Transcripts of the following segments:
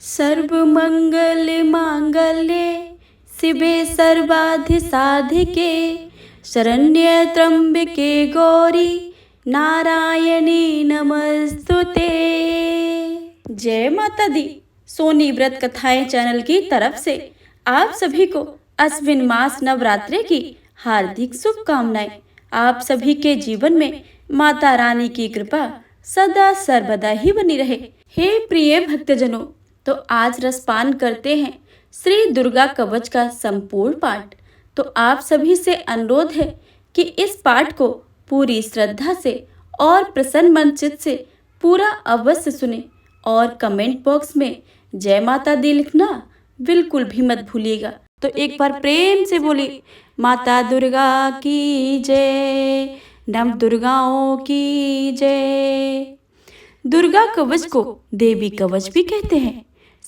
सर्वमंगल मांगल्ये शिवे सर्वार्थ साधिके शरण्ये त्र्यंबके गौरी नारायणी नमस्तुते। जय माता दी। सोनी व्रत कथाएं चैनल की तरफ से आप सभी को अश्विन मास नवरात्रि की हार्दिक शुभकामनाएं। आप सभी के जीवन में माता रानी की कृपा सदा सर्वदा ही बनी रहे। हे प्रिय भक्तजनों, तो आज रसपान करते हैं श्री दुर्गा कवच का संपूर्ण पाठ। तो आप सभी से अनुरोध है कि इस पाठ को पूरी श्रद्धा से और प्रसन्न मन चित्त से पूरा अवश्य सुने और कमेंट बॉक्स में जय माता दी लिखना बिल्कुल भी मत भूलिएगा। तो एक बार प्रेम से बोली माता दुर्गा की जय, नव दुर्गाओं की जय। दुर्गा कवच को देवी कवच भी कहते हैं।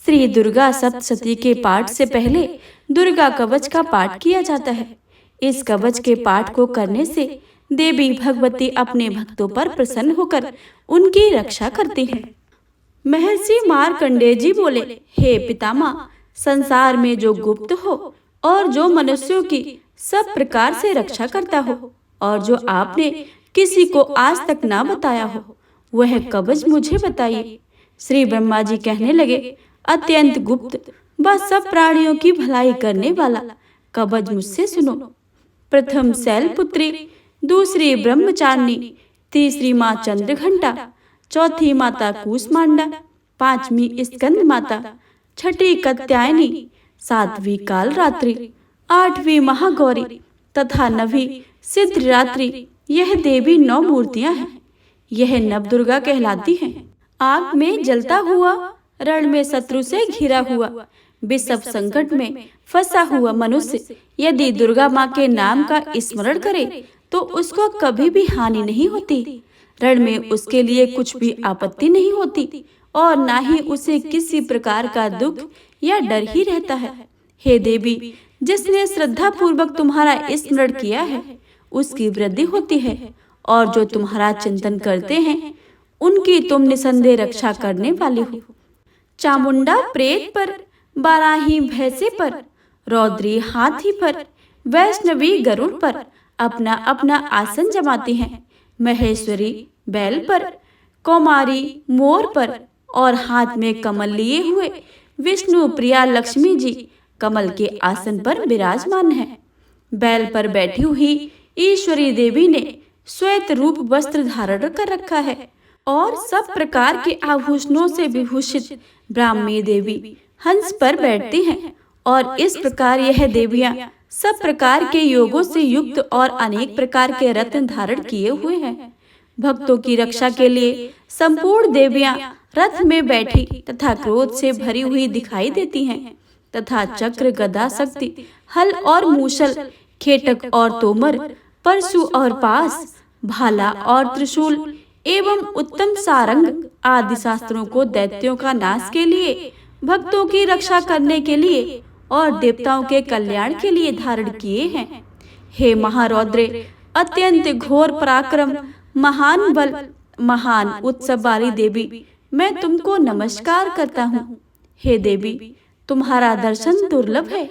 श्री दुर्गा सप्तशती के पाठ से पहले दुर्गा कवच का पाठ किया जाता है। इस कवच के पाठ को करने से देवी भगवती अपने भक्तों पर प्रसन्न होकर उनकी रक्षा करती हैं। महर्षि मार्कंडेय जी बोले, हे पितामह, संसार में जो गुप्त हो और जो मनुष्यों की सब प्रकार से रक्षा करता हो और जो आपने किसी को आज तक ना बताया हो, वह कवच मुझे बताइए। श्री ब्रह्मा जी कहने लगे, अत्यंत गुप्त व सब प्राणियों की भलाई करने वाला कवच मुझसे सुनो। प्रथम शैलपुत्री, दूसरी ब्रह्मचारिणी, तीसरी माँ चंद्रघंटा, चौथी माता कूष्मांडा, पांचवी स्कंद माता, छठी कात्यायनी, सातवीं कालरात्रि, आठवीं महागौरी तथा नवी सिद्धरात्रि। यह देवी 9 मूर्तियां हैं। यह नवदुर्गा कहलाती हैं। आग में जलता हुआ, रण में शत्रु से घिरा हुआ, विषम संकट में फंसा हुआ मनुष्य यदि दुर्गा माँ के नाम का स्मरण करे तो उसको कभी भी हानि नहीं होती। रण में उसके लिए कुछ भी आपत्ति नहीं होती और ना ही उसे किसी प्रकार का दुख या डर ही रहता है। हे देवी, जिसने श्रद्धा पूर्वक तुम्हारा स्मरण किया है उसकी वृद्धि होती है और जो तुम्हारा चिंतन करते हैं उनकी तुम निसंदेह रक्षा करने वाली हो। चामुंडा प्रेत पर, बाराही भैंसे पर, रौद्री हाथी पर, वैष्णवी गरुड़ पर अपना अपना आसन जमाती हैं। महेश्वरी बैल पर, कौमारी मोर पर और हाथ में कमल लिए हुए विष्णु प्रिया लक्ष्मी जी कमल के आसन पर विराजमान हैं। बैल पर बैठी हुई ईश्वरी देवी ने श्वेत रूप वस्त्र धारण कर रखा है और सब प्रकार के आभूषणों से विभूषित ब्राह्मी देवी हंस पर बैठती हैं। और इस प्रकार यह देवियां सब प्रकार के योगों से युक्त और अनेक प्रकार के रत्न धारण किए हुए हैं। भक्तों की रक्षा के लिए संपूर्ण देवियां रथ में बैठी तथा क्रोध से भरी हुई दिखाई देती हैं तथा चक्र, गदा, शक्ति, हल और मूसल, खेटक और तोमर, परशु और पास, भाला और त्रिशूल एवं उत्तम सारंग आदि शास्त्रों को दैत्यों का नाश के लिए, भक्तों की रक्षा करने के लिए और देवताओं के कल्याण के लिए धारण किए हैं। हे महारौद्रे, अत्यंत घोर पराक्रम, महान बल, महान उत्सव वाली देवी, मैं तुमको नमस्कार करता हूँ। हे देवी, तुम्हारा दर्शन दुर्लभ है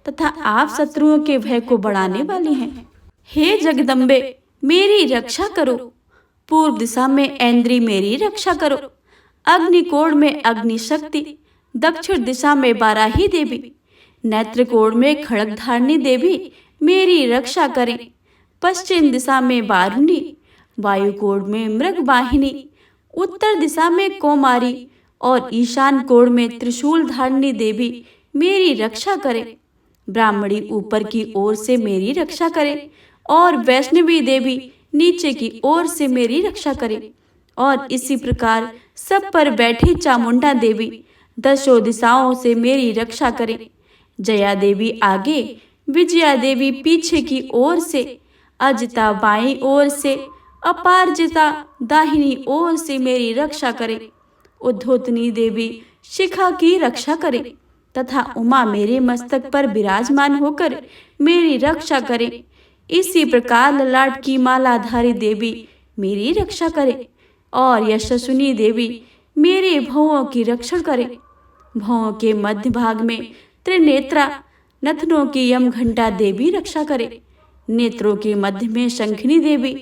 तथा आप शत्रुओं के भय को बढ़ाने वाली हैं। हे जगदम्बे, मेरी रक्षा करो। पूर्व दिशा में ऐन्द्री मेरी रक्षा करो। अग्निकोण में अग्नि शक्ति, दक्षिण दिशा में बाराही देवी, नेत्र कोण में खड़ग धारणी देवी मेरी रक्षा करें। पश्चिम दिशा में वारुणी, वायु कोण में मृग वाहिनी, उत्तर दिशा में कौमारी और ईशान कोण में त्रिशूल धारणी देवी मेरी रक्षा करें। ब्राह्मणी ऊपर की ओर से मेरी रक्षा करें और वैष्णवी देवी नीचे की ओर से मेरी रक्षा करे। और इसी प्रकार सब पर बैठी चामुंडा देवी 10 दिशाओं से मेरी रक्षा करे। जया देवी आगे, विजया देवी पीछे की ओर से, अजिता बाईं ओर से, अपारजिता दाहिनी ओर से मेरी रक्षा करे। उद्धोतनी देवी शिखा की रक्षा करे तथा उमा मेरे मस्तक पर विराजमान होकर मेरी रक्षा करे। इसी प्रकार ललाट की मालाधारी देवी मेरी रक्षा करे और यशस्विनी देवी मेरे भवों की रक्षा करे। भौं के मध्य भाग में त्रिनेत्रा नथनों की यम घंटा देवी रक्षा करे। नेत्रों के मध्य में शंखिनी देवी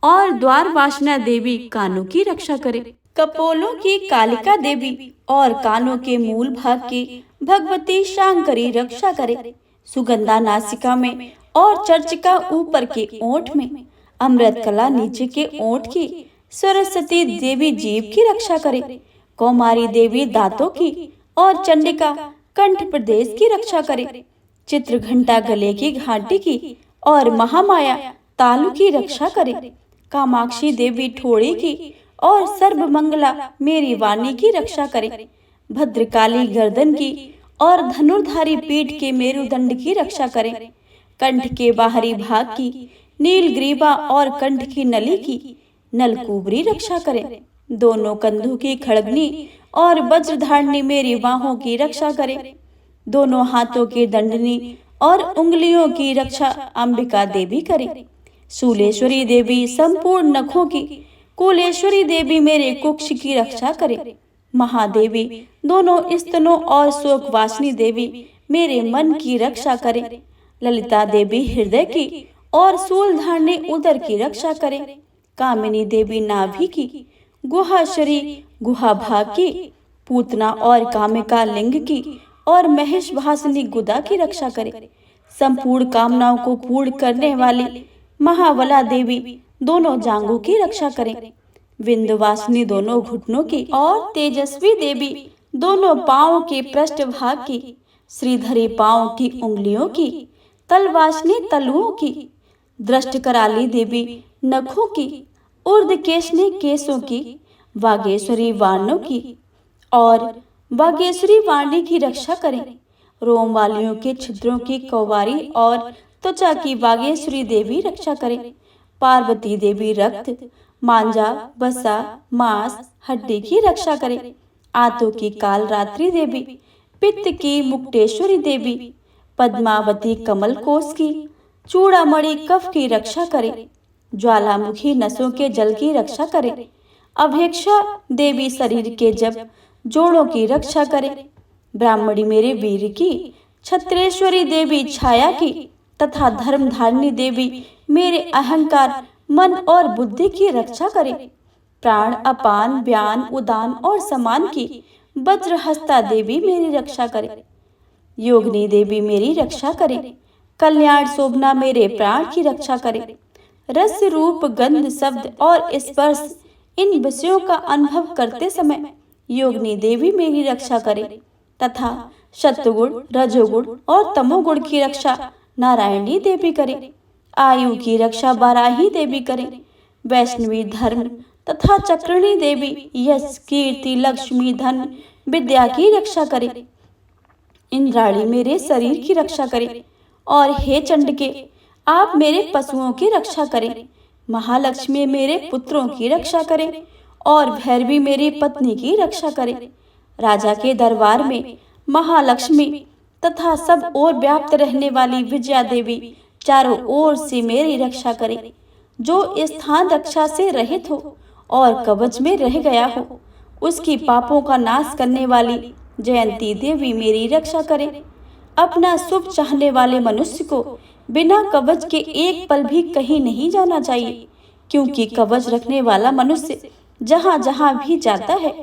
और द्वार वासना देवी कानों की रक्षा करे। कपोलों की कालिका देवी और कानों के मूल भाग की भगवती शांकरी रक्षा करे। सुगंधा नासिका में और चर्चिका ऊपर के ओंठ में, अमृत कला नीचे के ओंठ की, सरस्वती देवी जीभ की रक्षा करे। कौमारी देवी दांतों की और चंडिका कंठ प्रदेश की रक्षा करे। चित्र घंटा गले की घाटी की और महामाया तालु की रक्षा करे। कामाक्षी देवी ठोड़ी की और सर्वमंगला मेरी वाणी की रक्षा करे। भद्रकाली गर्दन की और धनुर्धारी पीठ के मेरुदंड की रक्षा करे। कंठ के बाहरी भाग की, नीलग्रीवा और कंठ की नली की नलकुबरी रक्षा करे। दोनों कंधों की खड़गनी और वज्रधारणी मेरी बाहों की रक्षा करे। दोनों हाथों की दंडनी और उंगलियों की रक्षा अंबिका देवी करे। शूलेश्वरी देवी संपूर्ण नखों की, कुलेश्वरी देवी मेरे कुक्ष की रक्षा करे। महादेवी दोनों स्तनों और शोक वासनी देवी मेरे मन की रक्षा करे। ललिता देवी हृदय की और शूलधारणी उदर की रक्षा करे। कामिनी देवी नाभि की, गुहाशरी गुहा भाग की, पूतना और कामिका लिंग की और महेश भासनी गुदा की रक्षा करे। संपूर्ण कामनाओं को पूर्ण करने वाली महाबला देवी दोनों जांघों की रक्षा करे। विंध्यवासिनी दोनों घुटनों की और तेजस्वी देवी दोनों पांवों के पृष्ठ भाग की, श्रीधरी पांव की उंगलियों की, तलवासिनी तलुओं की, दृष्ट कराली देवी नखों की, ऊर्ध्वकेशनी केशों की, वागेश्वरी वाणों की और वागेश्वरी वाणी की रक्षा करें। रोम वालियों के छिद्रों की कौवारी और त्वचा की वागेश्वरी देवी रक्षा करें। पार्वती देवी रक्त, मांजा, वसा, मांस, हड्डी की रक्षा करें। आंतों की कालरात्रि देवी, पित्त की मुक्तेश्वरी देवी, पद्मावती कमल कोष की, चूड़ामणि कफ की रक्षा करे। ज्वालामुखी नसों के जल की रक्षा करे। अभेक्षा देवी शरीर के जब जोड़ों की रक्षा करे। ब्राह्मणी मेरे वीर की, छत्रेश्वरी देवी छाया की तथा धर्मधारिणी देवी मेरे अहंकार, मन और बुद्धि की रक्षा करे। प्राण, अपान, व्यान, उदान और समान की वज्रहस्ता देवी मेरी रक्षा करे। योगिनी देवी मेरी रक्षा करे। कल्याण शोभना मेरे प्राण की रक्षा करे। रस, रूप, गंध, शब्द और स्पर्श इन विषयों का अनुभव करते समय योगिनी देवी मेरी रक्षा करे तथा सत्वगुण, रजोगुण और तमोगुण की रक्षा नारायणी देवी करे। आयु की रक्षा बाराही देवी करे। वैष्णवी धर्म तथा चक्रणी देवी यश, कीर्ति, लक्ष्मी, धन, विद्या की रक्षा करे। इंद्राणी मेरे शरीर की रक्षा करे और हे चंडिके आप मेरे पशुओं की रक्षा करें। महालक्ष्मी मेरे पुत्रों की रक्षा करें और भैरवी मेरी पत्नी की रक्षा करें। राजा के दरबार में महालक्ष्मी तथा सब ओर व्याप्त रहने वाली विजया देवी चारों ओर से मेरी रक्षा करें। जो स्थान रक्षा से रहित हो और कवच में रह गया हो, उसकी पापों का नाश करने वाली जयंती देवी मेरी रक्षा करें। अपना शुभ चाहने वाले मनुष्य को बिना कवच के एक पल भी कहीं नहीं जाना चाहिए, क्योंकि कवच रखने वाला मनुष्य जहाँ जहाँ भी जाता है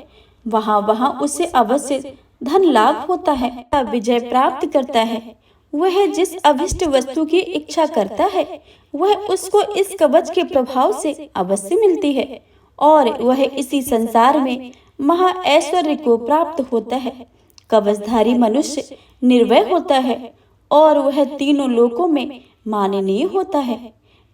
वहाँ वहाँ उसे अवश्य धन लाभ होता है, विजय प्राप्त करता है। वह जिस अभिष्ट वस्तु की इच्छा करता है वह उसको इस कवच के प्रभाव से अवश्य मिलती है और वह इसी संसार में महा ऐश्वर्य को प्राप्त होता है। कवचधारी मनुष्य निर्भय होता है और वह तीनों लोकों में माननीय होता है।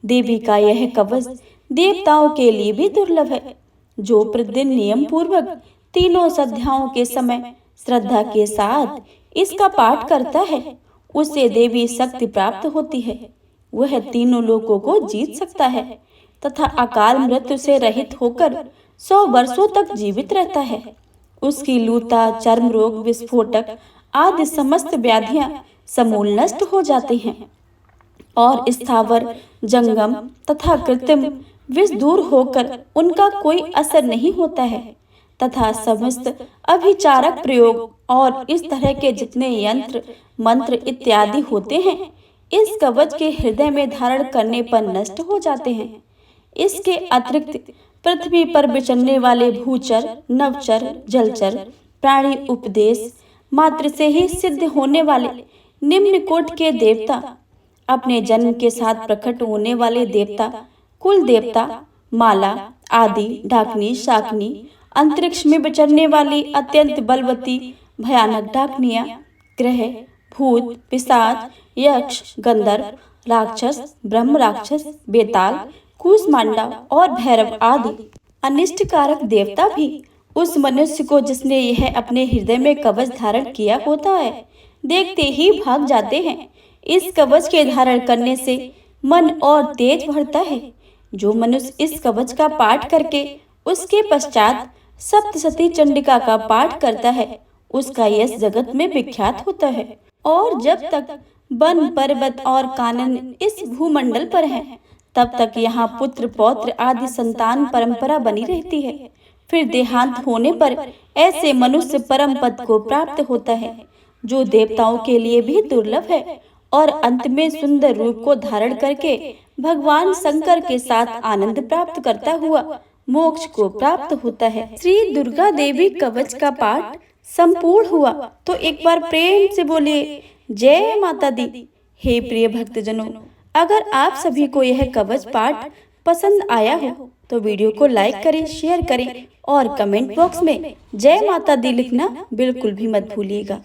देवी का यह कवच देवताओं के लिए भी दुर्लभ है। जो प्रतिदिन नियम पूर्वक तीनों संध्याओं के समय श्रद्धा के साथ इसका पाठ करता है उसे देवी शक्ति प्राप्त होती है। वह तीनों लोकों को जीत सकता है तथा अकाल मृत्यु से रहित होकर 100 वर्षों तक जीवित रहता है। उसकी लूता, चर्म रोग, विस्फोटक आदि समस्त व्याधियां समूल नष्ट हो जाती हैं और स्थावर, जंगम तथा कृत्रिम विष दूर होकर उनका कोई असर नहीं होता है तथा समस्त अभिचारक प्रयोग और इस तरह के जितने यंत्र मंत्र इत्यादि होते हैं, इस कवच के हृदय में धारण करने पर नष्ट हो जाते हैं। इसके अतिरिक्त पृथ्वी पर विचरने वाले भूचर, नवचर, जलचर प्राणी उपदेश मात्र से ही सिद्ध होने वाले निम्न कोटि के देवता, अपने जन्म के साथ प्रकट होने वाले देवता, कुल देवता, माला आदि, डाकनी, शाकनी, अंतरिक्ष में विचरने वाली अत्यंत बलवती भयानक डाकनियां, ग्रह, भूत, पिशाच, यक्ष, गंधर्व, राक्षस, ब्रह्म राक्षस, बेताल, कूष्मांडा और भैरव आदि अनिष्टकारक देवता भी उस मनुष्य को, जिसने यह अपने हृदय में कवच धारण किया होता है, देखते ही भाग जाते हैं। इस कवच के धारण करने से मन और तेज बढ़ता है। जो मनुष्य इस कवच का पाठ करके उसके पश्चात सप्तशती चंडिका का पाठ करता है, उसका यश जगत में विख्यात होता है। और जब तक वन, पर्वत और कानन इस भूमंडल पर हैं, तब तक यहाँ पुत्र पौत्र आदि संतान परंपरा बनी रहती है। फिर देहांत होने पर ऐसे मनुष्य परम पद को प्राप्त होता है, जो देवताओं के लिए भी दुर्लभ है, और अंत में सुंदर रूप को धारण करके भगवान शंकर के साथ आनंद प्राप्त करता हुआ मोक्ष को प्राप्त होता है। श्री दुर्गा देवी कवच का पाठ संपूर्ण हुआ तो एक बार प्रेम से बोलिए जय माता दी। हे प्रिय भक्तजनों, अगर आप सभी को यह कवच पाठ पसंद आया हो तो वीडियो को लाइक करें, शेयर करें और कमेंट बॉक्स में जय माता दी लिखना बिल्कुल भी मत भूलिएगा।